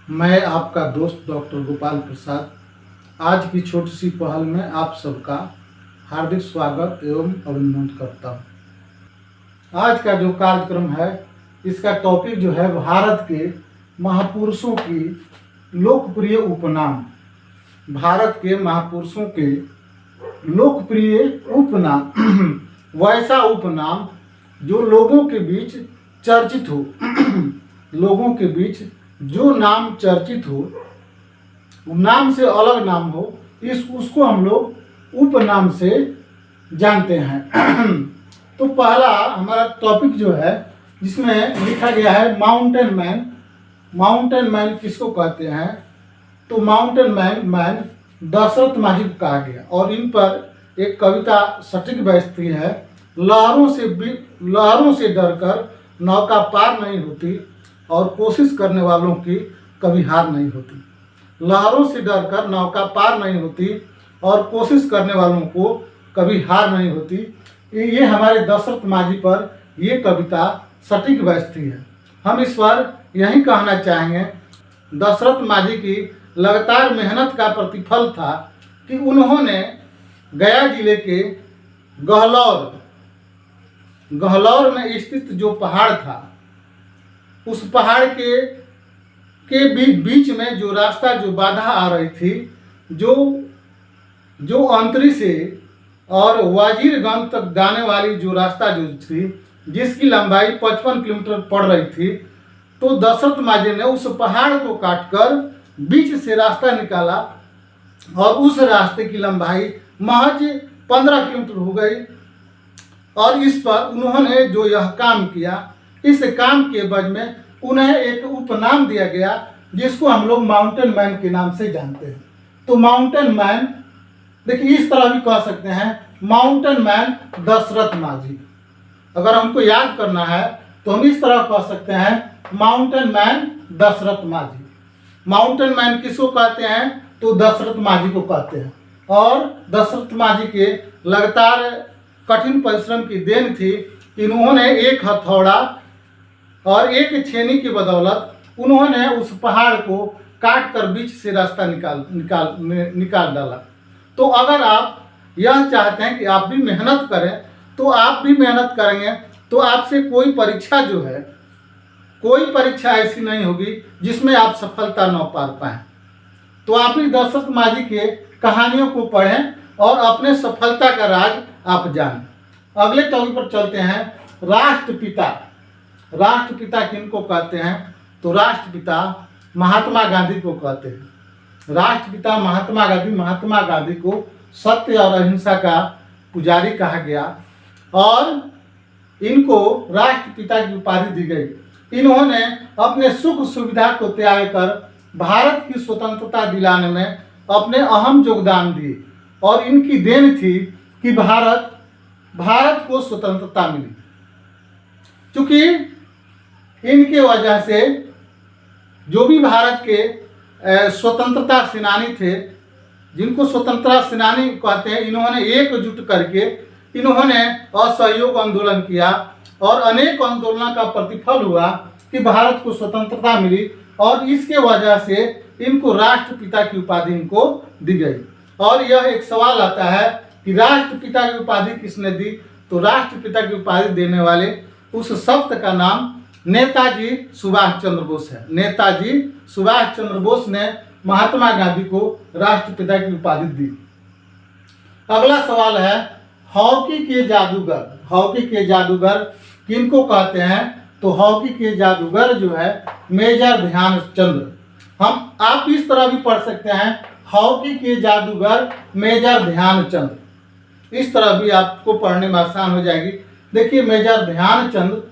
मैं आपका दोस्त डॉक्टर गोपाल प्रसाद आज की छोटी सी पहल में आप सबका हार्दिक स्वागत एवं अभिनंदन करता हूँ। आज का जो कार्यक्रम है इसका टॉपिक जो है भारत के महापुरुषों की लोकप्रिय उपनाम। भारत के महापुरुषों के लोकप्रिय उपनाम वैसा उपनाम जो लोगों के बीच चर्चित हो लोगों के बीच जो नाम चर्चित हो, नाम से अलग नाम हो, उसको हम लोग उपनाम से जानते हैं। तो पहला हमारा टॉपिक जो है जिसमें लिखा गया है माउंटेन मैन। माउंटेन मैन किसको कहते हैं? तो माउंटेन मैन दशरथ माझी को कहा गया और इन पर एक कविता सटीक बहसती है। लहरों से डरकर नौका पार नहीं होती और कोशिश करने वालों की कभी हार नहीं होती। लहरों से डरकर नौका पार नहीं होती और कोशिश करने वालों को कभी हार नहीं होती। ये हमारे दशरथ माझी पर ये कविता सटीक बहसती है। हम इस पर यही कहना चाहेंगे, दशरथ माझी की लगातार मेहनत का प्रतिफल था कि उन्होंने गया जिले के गहलौर में स्थित जो पहाड़ था, उस पहाड़ के बीच में जो रास्ता, जो बाधा आ रही थी, जो अंतरी से और वाजीरगंज तक जाने वाली जो रास्ता जो थी, जिसकी लंबाई 55 किलोमीटर पड़ रही थी, तो दशरथ माझी ने उस पहाड़ को काटकर बीच से रास्ता निकाला और उस रास्ते की लंबाई महज 15 किलोमीटर हो गई। और इस पर उन्होंने जो यह काम किया, इस काम के एवज में उन्हें एक उपनाम दिया गया जिसको हम लोग माउंटेन मैन के नाम से जानते हैं। तो माउंटेन मैन, देखिए इस तरह भी कह सकते हैं, माउंटेन मैन दशरथ माझी। अगर हमको याद करना है तो हम इस तरह कह सकते हैं, माउंटेन मैन दशरथ माझी। माउंटेन मैन किसको कहते हैं? तो दशरथ माझी को कहते हैं। और दशरथ माझी के लगातार कठिन परिश्रम की देन थी। इन्होंने एक हथौड़ा और एक छेनी की बदौलत उन्होंने उस पहाड़ को काट कर बीच से रास्ता निकाल डाला। तो अगर आप यह चाहते हैं कि आप भी मेहनत करें, तो आप भी मेहनत करेंगे तो आपसे कोई परीक्षा जो है, कोई परीक्षा ऐसी नहीं होगी जिसमें आप सफलता न पा पाएँ। तो आप ही दशरथ माझी के कहानियों को पढ़ें और अपने सफलता का राज आप जानें। अगले टॉपिक पर चलते हैं, राष्ट्रपिता। राष्ट्रपिता किनको कहते हैं? तो राष्ट्रपिता महात्मा गांधी को कहते हैं। राष्ट्रपिता महात्मा गांधी को सत्य और अहिंसा का पुजारी कहा गया और इनको राष्ट्रपिता की उपाधि दी गई। इन्होंने अपने सुख सुविधा को त्याग कर भारत की स्वतंत्रता दिलाने में अपने अहम योगदान दिए और इनकी देन थी कि भारत को स्वतंत्रता मिली। क्योंकि इनके वजह से जो भी भारत के स्वतंत्रता सेनानी थे, जिनको स्वतंत्रता सेनानी कहते हैं, इन्होंने एकजुट करके इन्होंने असहयोग आंदोलन किया और अनेक आंदोलनों का प्रतिफल हुआ कि भारत को स्वतंत्रता मिली और इसके वजह से इनको राष्ट्रपिता की उपाधि इनको दी गई। और यह एक सवाल आता है कि राष्ट्रपिता की उपाधि किसने दी? तो राष्ट्रपिता की उपाधि देने वाले उस शख्स का नाम नेताजी सुभाष चंद्र बोस है। नेताजी सुभाष चंद्र बोस ने महात्मा गांधी को राष्ट्रपिता की उपाधि दी। अगला सवाल है, हॉकी के जादूगर। हॉकी के जादूगर किनको कहते हैं? तो हॉकी के जादूगर जो है मेजर ध्यानचंद। आप इस तरह भी पढ़ सकते हैं, हॉकी के जादूगर मेजर ध्यानचंद। इस तरह भी आपको पढ़ने में आसान हो जाएगी। देखिए, मेजर ध्यानचंद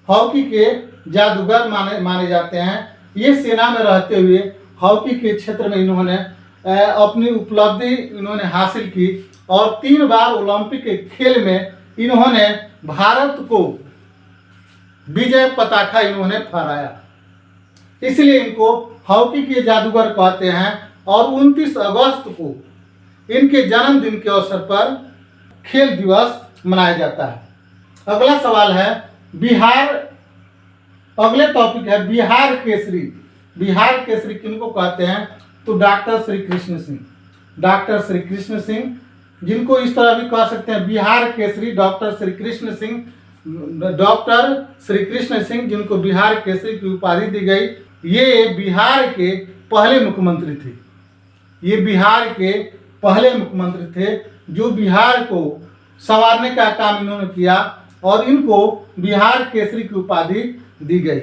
हॉकी के जादूगर माने जाते हैं। ये सेना में रहते हुए हॉकी के क्षेत्र में इन्होंने अपनी उपलब्धि इन्होंने हासिल की और 3 बार ओलंपिक के खेल में इन्होंने भारत को विजय पताका इन्होंने फहराया। इसलिए इनको हॉकी के जादूगर कहते हैं। और 29 अगस्त को इनके जन्मदिन के अवसर पर खेल दिवस मनाया जाता है। अगला सवाल है, बिहार। अगले टॉपिक है बिहार केसरी। बिहार केसरी किनको कहते हैं, तो डॉक्टर श्री कृष्ण सिंह, डॉक्टर श्री कृष्ण सिंह, जिनको इस तरह भी कह सकते हैं बिहार केसरी डॉक्टर श्री कृष्ण सिंह, डॉक्टर श्री कृष्ण सिंह जिनको बिहार केसरी की उपाधि दी गई। ये बिहार के पहले मुख्यमंत्री थे, ये बिहार के पहले मुख्यमंत्री थे जो बिहार को संवारने का काम इन्होंने किया और इनको बिहार केसरी की उपाधि दी गई।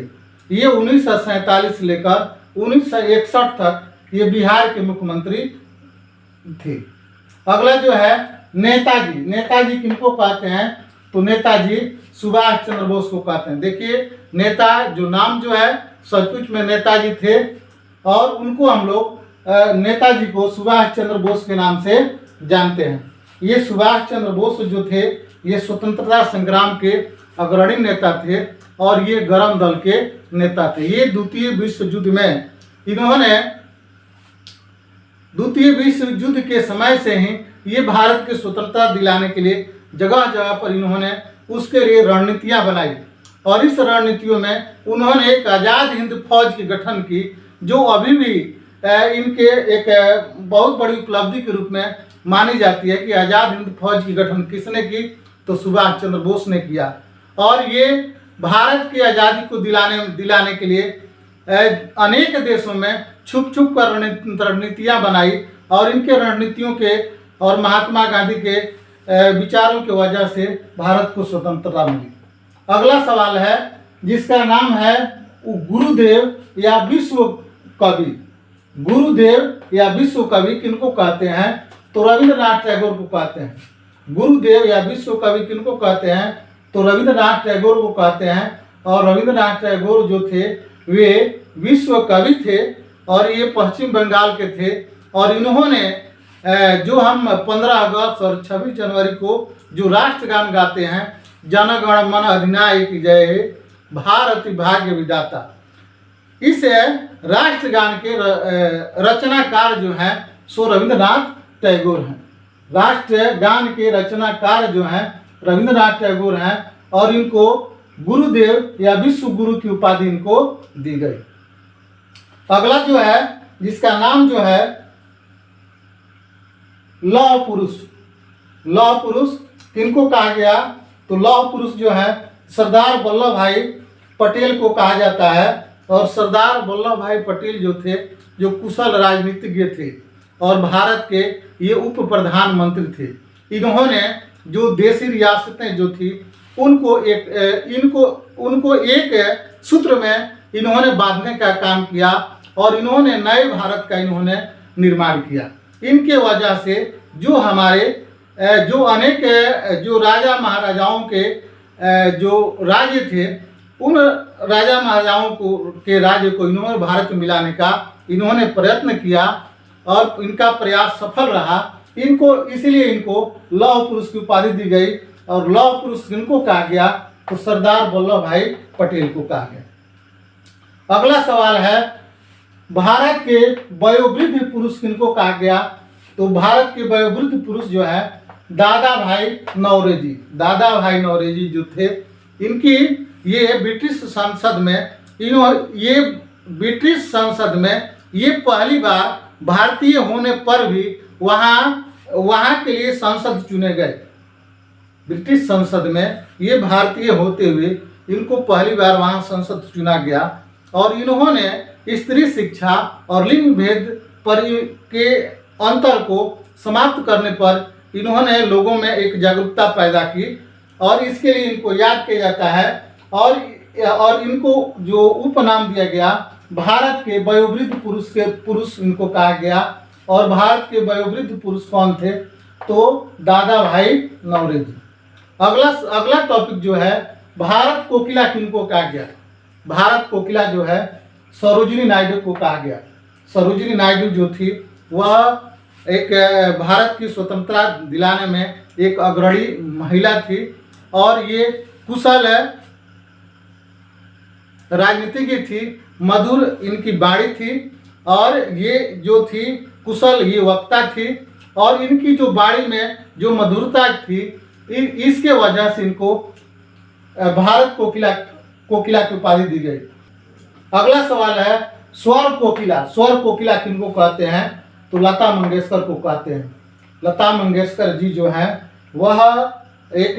ये 1947 से लेकर 1961 तक ये बिहार के मुख्यमंत्री थे। अगला जो है नेताजी, नेताजी किनको कहते हैं, तो नेताजी सुभाष चंद्र बोस को कहते हैं। देखिए नेता जो नाम जो है सचमुच में नेताजी थे और उनको हम लोग नेताजी को सुभाष चंद्र बोस के नाम से जानते हैं। ये सुभाष चंद्र बोस जो थे ये स्वतंत्रता संग्राम के अग्रणी नेता थे और ये गरम दल के नेता थे। ये द्वितीय विश्व युद्ध में इन्होंने द्वितीय विश्व युद्ध के समय से ही ये भारत की स्वतंत्रता दिलाने के लिए जगह जगह पर इन्होंने उसके लिए रणनीतियां बनाई और इस रणनीतियों में उन्होंने एक आज़ाद हिंद फौज की गठन की जो अभी भी इनके एक बहुत बड़ी उपलब्धि के रूप में मानी जाती है कि आज़ाद हिंद फौज की गठन किसने की, तो सुभाष चंद्र बोस ने किया। और ये भारत की आज़ादी को दिलाने के लिए अनेक देशों में छुप छुप कर रणनीतियाँ बनाई और इनके रणनीतियों के और महात्मा गांधी के विचारों की वजह से भारत को स्वतंत्रता मिली। अगला सवाल है जिसका नाम है गुरुदेव या विश्व कवि। गुरुदेव या विश्व कवि किनको कहते हैं, तो रविंद्रनाथ टैगोर को कहते हैं। गुरुदेव या विश्व कवि किनको कहते हैं, तो रविंद्रनाथ टैगोर को कहते हैं। और रविंद्रनाथ टैगोर जो थे वे विश्व कवि थे और ये पश्चिम बंगाल के थे और इन्होंने जो हम 15 अगस्त और 26 जनवरी को जो राष्ट्रगान गाते हैं, जन गण मन अधिनायक जय हे भारत भाग्य विधाता, इस राष्ट्रगान के रचनाकार जो हैं सो रविंद्रनाथ टैगोर हैं। राष्ट्रगान के रचनाकार जो हैं रविंद्रनाथ टैगोर हैं और इनको गुरुदेव या विश्व गुरु की उपाधि इनको दी गई। अगला जो है जिसका नाम जो है लौह पुरुष। लौह पुरुष किनको कहा गया, तो लौह पुरुष जो है सरदार वल्लभ भाई पटेल को कहा जाता है। और सरदार वल्लभ भाई पटेल जो थे जो कुशल राजनीतिज्ञ थे और भारत के ये उप प्रधानमंत्री थे। इन्होंने जो देशी रियासतें जो थी उनको एक सूत्र में इन्होंने बांधने का काम किया और इन्होंने नए भारत का इन्होंने निर्माण किया। इनके वजह से जो हमारे जो अनेक जो राजा महाराजाओं के जो राज्य थे उन राजा महाराजाओं के राज्य को इन्होंने भारत में मिलाने का इन्होंने प्रयत्न किया और इनका प्रयास सफल रहा। इनको इसलिए इनको लौह पुरुष की उपाधि दी गई और लौह पुरुष किनको कहा गया, तो सरदार वल्लभ भाई पटेल को कहा गया। अगला सवाल है भारत के वयोवृद्ध पुरुष किनको कहा गया, तो भारत के वयोवृद्ध पुरुष जो है दादा भाई नौरोजी। दादा भाई नौरोजी जो थे इनकी ये ब्रिटिश संसद में ये पहली बार भारतीय होने पर भी वहाँ के लिए सांसद चुने गए। ब्रिटिश संसद में ये भारतीय होते हुए इनको पहली बार वहाँ संसद चुना गया और इन्होंने स्त्री शिक्षा और लिंग भेद पर के अंतर को समाप्त करने पर इन्होंने लोगों में एक जागरूकता पैदा की और इसके लिए इनको याद किया जाता है और इनको जो उपनाम दिया गया भारत के वयोवृद्ध पुरुष इनको कहा गया। और भारत के वयोवृद्ध पुरुष कौन थे, तो दादा भाई नौरोजी। अगला टॉपिक जो है भारत कोकिला किनको कहा गया। भारत कोकिला जो है सरोजिनी नायडू को कहा गया। सरोजिनी नायडू जो थी वह एक भारत की स्वतंत्रता दिलाने में एक अग्रणी महिला थी और ये कुशल राजनीतिज्ञ थी, मधुर इनकी वाणी थी और ये जो थी कुशल ये वक्ता थी और इनकी जो वाणी में जो मधुरता थी इसके वजह से इनको भारत कोकिला की उपाधि दी गई। अगला सवाल है स्वर कोकिला, स्वर कोकिला किनको कहते हैं? तो लता मंगेशकर को कहते हैं। लता मंगेशकर जी जो हैं वह एक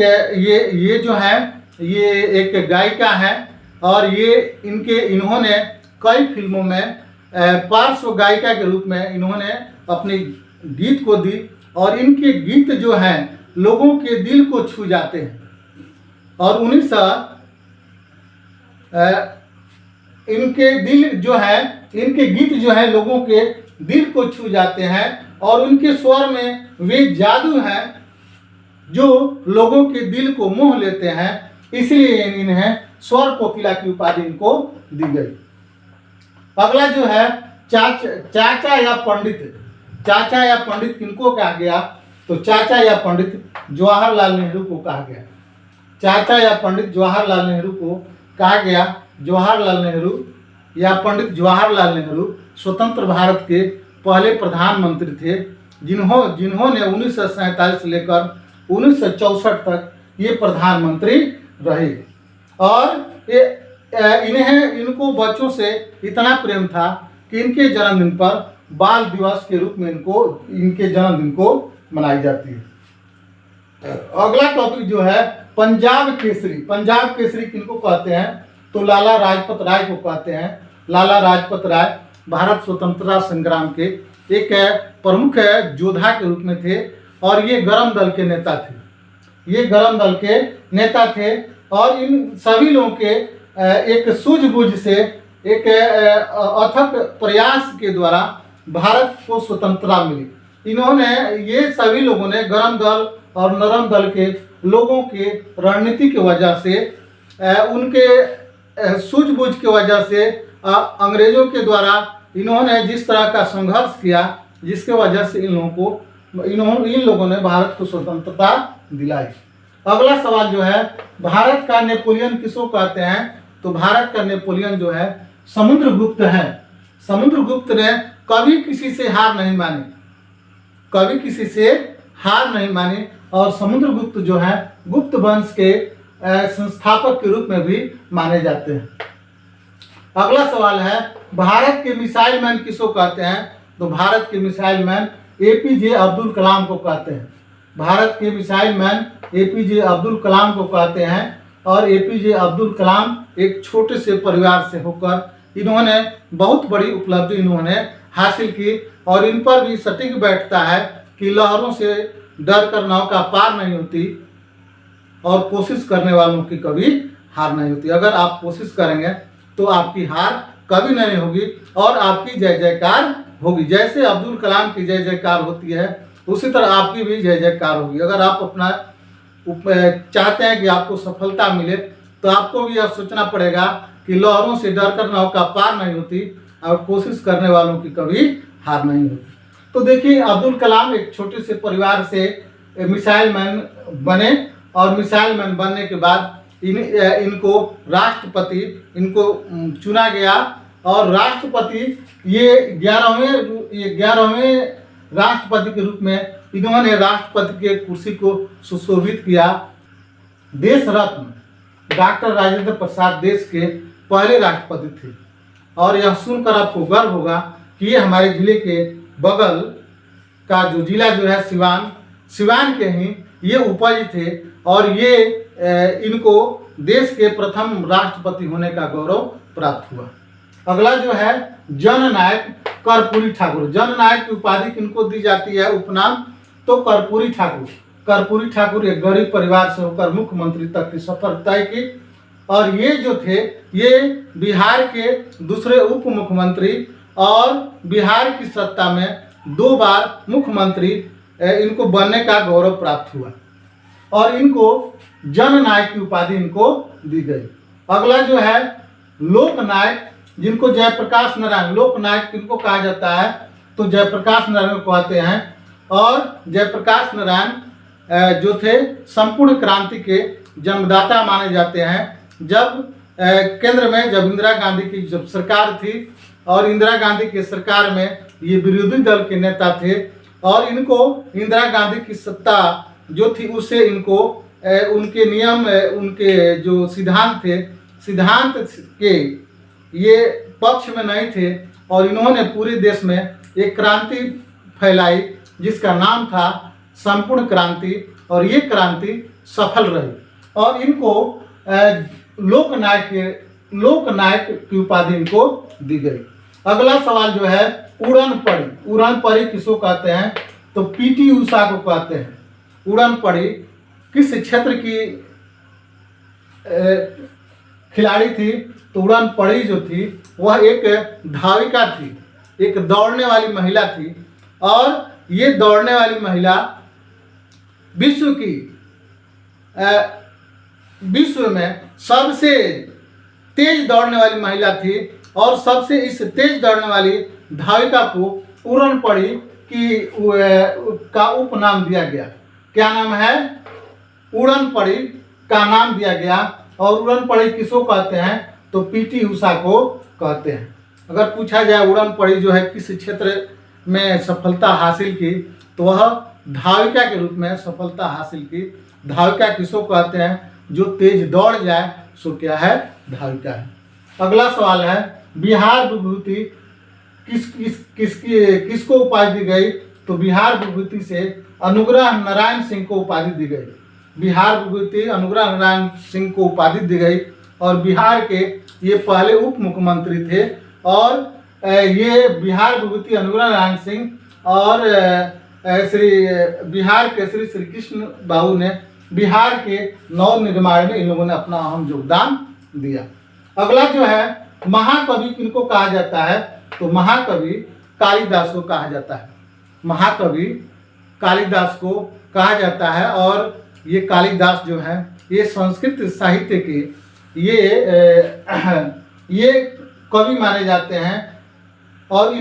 ये जो है ये एक गायिका है और इन्होंने कई फिल्मों में पार्श्व गायिका के रूप में इन्होंने अपनी गीत को दी और इनके गीत जो हैं लोगों के दिल को छू जाते हैं और इनके गीत जो है लोगों के दिल को छू जाते हैं और उनके स्वर में वे जादू है जो लोगों के दिल को मोह लेते हैं, इसलिए इन्हें स्वर कोकिला की उपाधि इनको दी गई। अगला जो है चाचा या पंडित। चाचा या पंडित किनको कहा गया? तो चाचा या पंडित जवाहरलाल नेहरू को कहा गया। चाचा या पंडित जवाहरलाल नेहरू को कहा गया। जवाहरलाल नेहरू या पंडित जवाहरलाल नेहरू स्वतंत्र भारत के पहले प्रधानमंत्री थे जिन्होंने 1947 से लेकर 1964 तक ये प्रधानमंत्री रहे और इनको बच्चों से इतना प्रेम था कि इनके जन्मदिन पर बाल दिवस के रूप में इनके जन्मदिन को मनाई जाती है। अगला टॉपिक जो है पंजाब केसरी। पंजाब केसरी किनको कहते हैं? तो लाला लाजपत राय को कहते हैं। लाला लाजपत राय भारत स्वतंत्रता संग्राम के एक प्रमुख योद्धा के रूप में थे और ये गरम दल के नेता थे। और इन सभी लोगों के एक सूझबूझ से एक अथक प्रयास के द्वारा भारत को स्वतंत्रता मिली। ये सभी लोगों ने गरम दल और नरम दल के लोगों के रणनीति की वजह से उनके सूझबूझ की वजह से अंग्रेजों के द्वारा इन्होंने जिस तरह का संघर्ष किया जिसके वजह से इन लोगों ने भारत को स्वतंत्रता दिलाई। अगला सवाल जो है भारत का नेपोलियन किसको कहते हैं? तो भारत का नेपोलियन जो है समुद्रगुप्त है। समुद्रगुप्त ने कभी किसी से हार नहीं मानी और समुद्रगुप्त जो है गुप्त वंश के संस्थापक के रूप में भी माने जाते हैं। अगला सवाल है भारत के मिसाइल मैन किसको कहते हैं? तो भारत के missile man APJ Abdul Kalam को कहते हैं। भारत के missile man APJ Abdul Kalam को कहते हैं और एपीजे अब्दुल कलाम एक छोटे से परिवार से होकर इन्होंने बहुत बड़ी उपलब्धि हासिल की और इन पर भी सटीक बैठता है कि लहरों से डर कर नौका पार नहीं होती और कोशिश करने वालों की कभी हार नहीं होती। अगर आप कोशिश करेंगे तो आपकी हार कभी नहीं होगी और आपकी जय जयकार होगी। जैसे अब्दुल कलाम की जय जयकार होती है उसी तरह आपकी भी जय जयकार होगी। अगर आप अपना चाहते हैं कि आपको सफलता मिले तो आपको भी यह सोचना पड़ेगा कि लहरों से डर कर नौका पार नहीं होती और कोशिश करने वालों की कभी हार नहीं होती। तो देखिए अब्दुल कलाम एक छोटे से परिवार से मिसाइल मैन बने और मिसाइल मैन बनने के बाद इनको राष्ट्रपति चुना गया और राष्ट्रपति ये 11वें राष्ट्रपति के रूप में इन्होंने राष्ट्रपति के कुर्सी को सुशोभित किया। देश रत्न डॉक्टर राजेंद्र प्रसाद देश के पहले राष्ट्रपति थे और यह सुनकर आपको गर्व होगा कि ये हमारे जिले के बगल का जो जिला जो है सिवान के ही ये उपज थे और ये इनको देश के प्रथम राष्ट्रपति होने का गौरव प्राप्त हुआ। अगला जो है जननायक कर्पूरी ठाकुर। जननायक की उपाधि किनको दी जाती है उपनाम? तो कर्पूरी ठाकुर। कर्पूरी ठाकुर एक गरीब परिवार से होकर मुख्यमंत्री तक की सफर तय की और ये जो थे ये बिहार के दूसरे उप मुख्यमंत्री और बिहार की सत्ता में 2 बार मुख्यमंत्री इनको बनने का गौरव प्राप्त हुआ और इनको जननायक की उपाधि इनको दी गई। अगला जो है लोकनायक जिनको जयप्रकाश नारायण। लोकनायक किनको कहा जाता है? तो जयप्रकाश नारायण को कहते हैं और जयप्रकाश नारायण जो थे संपूर्ण क्रांति के जन्मदाता माने जाते हैं। जब केंद्र में जब इंदिरा गांधी की जब सरकार थी और इंदिरा गांधी की सरकार में ये विरोधी दल के नेता थे और इनको इंदिरा गांधी की सत्ता जो थी उससे इनको उनके नियम उनके जो सिद्धांत थे सिद्धांत के ये पक्ष में नहीं थे और इन्होंने पूरे देश में एक क्रांति फैलाई जिसका नाम था संपूर्ण क्रांति, और ये क्रांति सफल रही और इनको लोकनायक की उपाधि इनको दी गई। अगला सवाल जो है उड़न पड़ी किसको कहते हैं? तो पीटी उषा को कहते हैं। उड़न पड़ी किस क्षेत्र की खिलाड़ी थी? तो उड़न पड़ी जो थी वह एक धाविका थी, एक दौड़ने वाली महिला थी, और ये दौड़ने वाली महिला विश्व में सबसे तेज दौड़ने वाली महिला थी, और सबसे इस तेज दौड़ने वाली धाविका को उड़न पड़ी का उपनाम दिया गया। क्या नाम है? उड़न पड़ी का नाम दिया गया। और उड़न पड़ी किसको कहते हैं? तो पीटी उषा को कहते हैं। अगर पूछा जाए उड़न पड़ी जो है किस क्षेत्र में सफलता हासिल की, तो वह धाविका के रूप में सफलता हासिल की। धाविका किसको कहते हैं? जो तेज दौड़ जाए सो क्या है? धाविका है। अगला सवाल है बिहार विभूति किसको उपाधि दी गई? तो बिहार विभूति से अनुग्रह नारायण सिंह को उपाधि दी गई। बिहार विभूति अनुग्रह नारायण सिंह को उपाधि दी गई, और बिहार के ये पहले उप मुख्यमंत्री थे, और ये बिहार विभूति अनुग्रह नारायण सिंह और बिहार के श्री कृष्ण बाबू ने बिहार के नव निर्माण में इन लोगों ने अपना अहम योगदान दिया। अगला जो है महाकवि किनको कहा जाता है? तो महाकवि कालिदास को कहा जाता है। महाकवि कालिदास को कहा जाता है, और ये कालिदास जो है ये संस्कृत साहित्य के ये कवि माने जाते हैं, और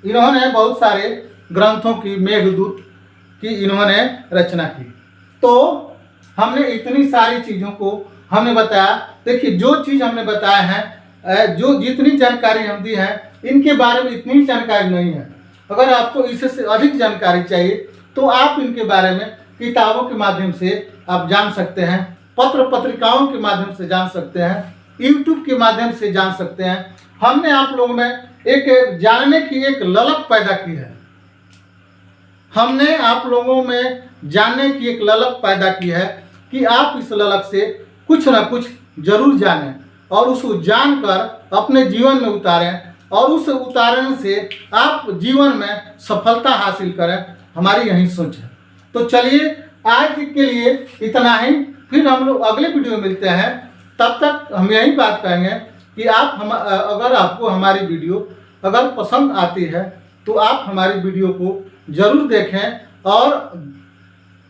इन्होंने बहुत सारे ग्रंथों की मेघदूत की इन्होंने रचना की। तो हमने इतनी सारी चीज़ों को हमने बताया। देखिए जो चीज़ हमने बताया है, जो जितनी जानकारी हम दी है, इनके बारे में इतनी जानकारी नहीं है। अगर आपको इससे अधिक जानकारी चाहिए तो आप इनके बारे में किताबों के माध्यम से आप जान सकते हैं, पत्र पत्रिकाओं के माध्यम से जान सकते हैं, यूट्यूब के माध्यम से जान सकते हैं। हमने आप लोगों में एक जानने की एक ललक पैदा की है। हमने आप लोगों में जानने की एक ललक पैदा की है कि आप इस ललक से कुछ ना कुछ जरूर जानें, और उसको जानकर अपने जीवन में उतारें, और उस उतारने से आप जीवन में सफलता हासिल करें। हमारी यही सोच है। तो चलिए आज के लिए इतना ही, फिर हम लोग अगले वीडियो में मिलते हैं। तब तक हम यही बात कहेंगे कि अगर आपको हमारी वीडियो अगर पसंद आती है तो आप हमारी वीडियो को ज़रूर देखें, और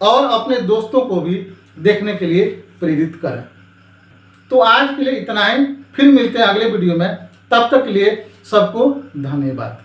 अपने दोस्तों को भी देखने के लिए प्रेरित करें। तो आज के लिए इतना ही, फिर मिलते हैं अगले वीडियो में। तब तक के लिए सबको धन्यवाद।